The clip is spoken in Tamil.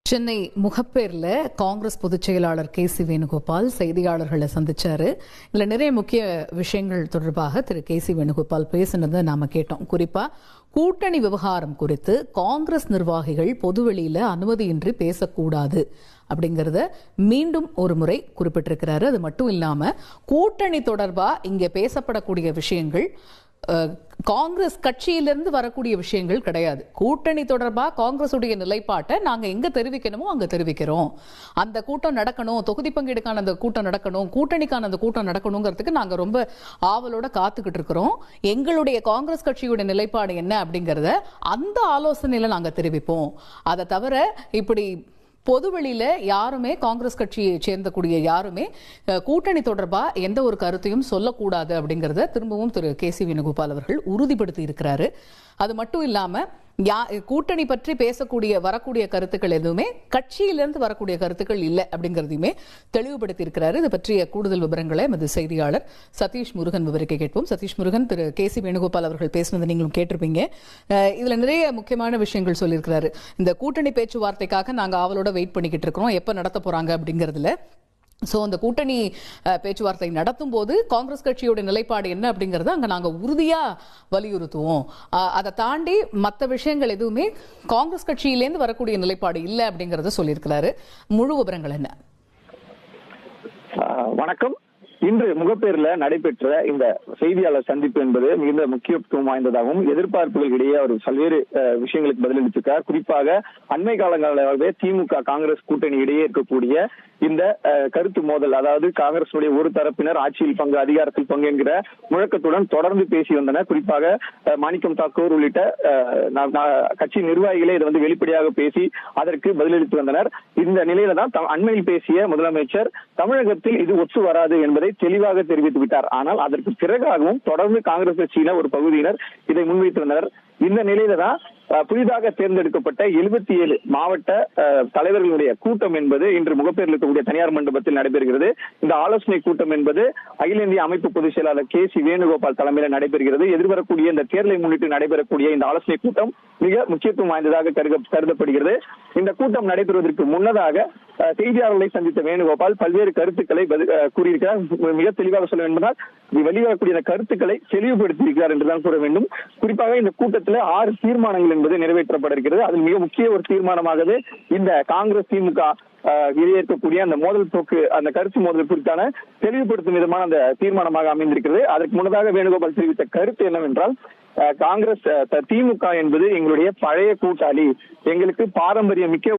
சென்னை முகப்பேர்ல காங்கிரஸ் பொதுச் செயலாளர் KC வேணுகோபால் செய்தியாளர்களை சந்திச்சாரு. இதுல நிறைய முக்கிய விஷயங்கள் தொடர்பாக திரு KC வேணுகோபால் பேசினதை நாம கேட்டோம். குறிப்பா கூட்டணி விவகாரம் குறித்து காங்கிரஸ் நிர்வாகிகள் பொதுவெளியில அனுமதியின்றி பேசக்கூடாது அப்படிங்கறத மீண்டும் ஒரு முறை குறிப்பிட்டிருக்கிறாரு. அது மட்டும் இல்லாம கூட்டணி தொடர்பா இங்க பேசப்படக்கூடிய விஷயங்கள் காங்கிரஸ் கட்சியிலிருந்து வரக்கூடிய விஷயங்கள் கிடையாது. கூட்டணி தொடர்பா காங்கிரஸ் உடைய நிலைப்பாட்டை நாங்க எங்க தெரிவிக்கணுமோ அங்க தெரிவிக்கிறோம். அந்த கூட்டம் நடக்கணும், தொகுதி பங்கீடுக்கான அந்த கூட்டம் நடக்கணும், கூட்டணிக்கான அந்த கூட்டம் நடக்கணுங்கிறதுக்கு நாங்க ரொம்ப ஆவலோட காத்துக்கிட்டு இருக்கிறோம். எங்களுடைய காங்கிரஸ் கட்சியுடைய நிலைப்பாடு என்ன அப்படிங்கறத அந்த ஆலோசனையில நாங்க தெரிவிப்போம். அதை தவிர இப்படி பொதுவெளியில யாருமே காங்கிரஸ் கட்சியை சேர்ந்தக்கூடிய யாருமே கூட்டணி தொடர்பா எந்த ஒரு கருத்தையும் சொல்லக்கூடாது அப்படிங்கறத திரும்பவும் திரு KC வேணுகோபால் அவர்கள் உறுதிப்படுத்தி இருக்கிறாரு. அது மட்டும் இல்லாம கூட்டணி பற்றி வரக்கூடிய கருத்துக்கள் எதுவுமே கட்சியிலிருந்து வரக்கூடிய கருத்துக்கள் இல்லை அப்படிங்கறதையுமே தெளிவுபடுத்தி இருக்கிறாரு. இது பற்றிய கூடுதல் விவரங்களை எமது செய்தியாளர் சதீஷ் முருகன் விவரிக்க கேட்போம். சதீஷ் முருகன், திரு KC வேணுகோபால் அவர்கள் பேசினதை நீங்களும் கேட்டிருப்பீங்க. இதுல நிறைய முக்கியமான விஷயங்கள் சொல்லியிருக்கிறாரு. இந்த கூட்டணி பேச்சுவார்த்தைக்காக நாங்க ஆவலோட வெயிட் பண்ணிக்கிட்டு இருக்கிறோம், எப்ப நடத்த போறாங்க அப்படிங்கறதுல. சோ அந்த கூட்டணி பேச்சுவார்த்தை நடத்தும் போது காங்கிரஸ் கட்சியோட நிலைப்பாடு என்ன அப்படிங்கறத அங்க நாங்க உறுதியா வலியுறுத்துவோம். அதை தாண்டி மற்ற விஷயங்கள் எதுவுமே காங்கிரஸ் கட்சியிலேருந்து வரக்கூடிய நிலைப்பாடு இல்லை அப்படிங்கறத சொல்லியிருக்கிறாரு. முழு விவரங்கள் என்ன? வணக்கம். இன்று முகப்பேர்ல நடைபெற்ற இந்த செய்தியாளர் சந்திப்பு என்பது மிகுந்த முக்கியத்துவம் வாய்ந்ததாகவும் எதிர்பார்ப்புகள் இடையே அவர் பல்வேறு விஷயங்களுக்கு பதிலளித்திருக்கார். குறிப்பாக அண்மை காலங்களாகவே திமுக காங்கிரஸ் கூட்டணி இடையே இருக்கக்கூடிய இந்த கருத்து மோதல், அதாவது காங்கிரசுடைய ஒரு தரப்பினர் ஆட்சியில் பங்கு, அதிகாரத்தில் பங்கு என்கிற முழக்கத்துடன் தொடர்ந்து பேசி வந்தனர். குறிப்பாக மாணிக்கம் தாக்கூர் உள்ளிட்ட கட்சி நிர்வாகிகளே இதை வெளிப்படையாக பேசி அதற்கு பதிலளித்து வந்தனர். இந்த நிலையில தான் அண்மையில் பேசிய முதலமைச்சர் தமிழகத்தில் இது ஒத்து வராது என்பதை தெளிவாக தெரிவித்து விட்டார். ஆனால் அதற்கு பிறகாகவும் தொடர்ந்து காங்கிரஸ் கட்சியில ஒரு பகுதியினர் இதை முன்வைத்து வந்தனர். இந்த நிலையில தான் புதிதாக தேர்ந்தெடுக்கப்பட்ட 77 மாவட்ட தலைவர்களுடைய கூட்டம் என்பது இன்று முகப்பேரில் இருக்கக்கூடிய தனியார் மண்டபத்தில் நடைபெறுகிறது. இந்த ஆலோசனை கூட்டம் என்பது அகில இந்திய அமைப்பு பொதுச் செயலாளர் KC வேணுகோபால் தலைமையில் நடைபெறுகிறது. எதிர்வரக்கூடிய இந்த தேர்தலை முன்னிட்டு நடைபெறக்கூடிய இந்த ஆலோசனை கூட்டம் மிக முக்கியத்துவம் வாய்ந்ததாக கருதப்படுகிறது. இந்த கூட்டம் நடைபெறுவதற்கு முன்னதாக செய்தியாளர்களை சந்தித்த வேணுகோபால் பல்வேறு கருத்துக்களை கூறியிருக்கிறார். மிக தெளிவாக சொல்ல வேண்டும் என்றால் வெளிவரக்கூடிய கருத்துக்களை தெளிவுபடுத்தியிருக்கிறார் என்றுதான் கூற வேண்டும். குறிப்பாக இந்த கூட்டத்தில் 6 தீர்மானங்கள் என்பது நிறைவேற்றப்பட இருக்கிறது. அதில் மிக முக்கிய ஒரு தீர்மானமாகவே இந்த காங்கிரஸ் திமுக இடையே இருக்கக்கூடிய அந்த மோதல் போக்கு, அந்த கருத்து மோதல் குறித்தான தெளிவுபடுத்தும் விதமான அந்த தீர்மானமாக அமைந்திருக்கிறது. அதற்கு முன்னதாக வேணுகோபால் தெரிவித்த கருத்து என்னவென்றால், காங்கிரஸ் திமுக என்பது எங்களுடைய பழைய கூட்டாளி, எங்களுக்கு பாரம்பரியம் மிக்க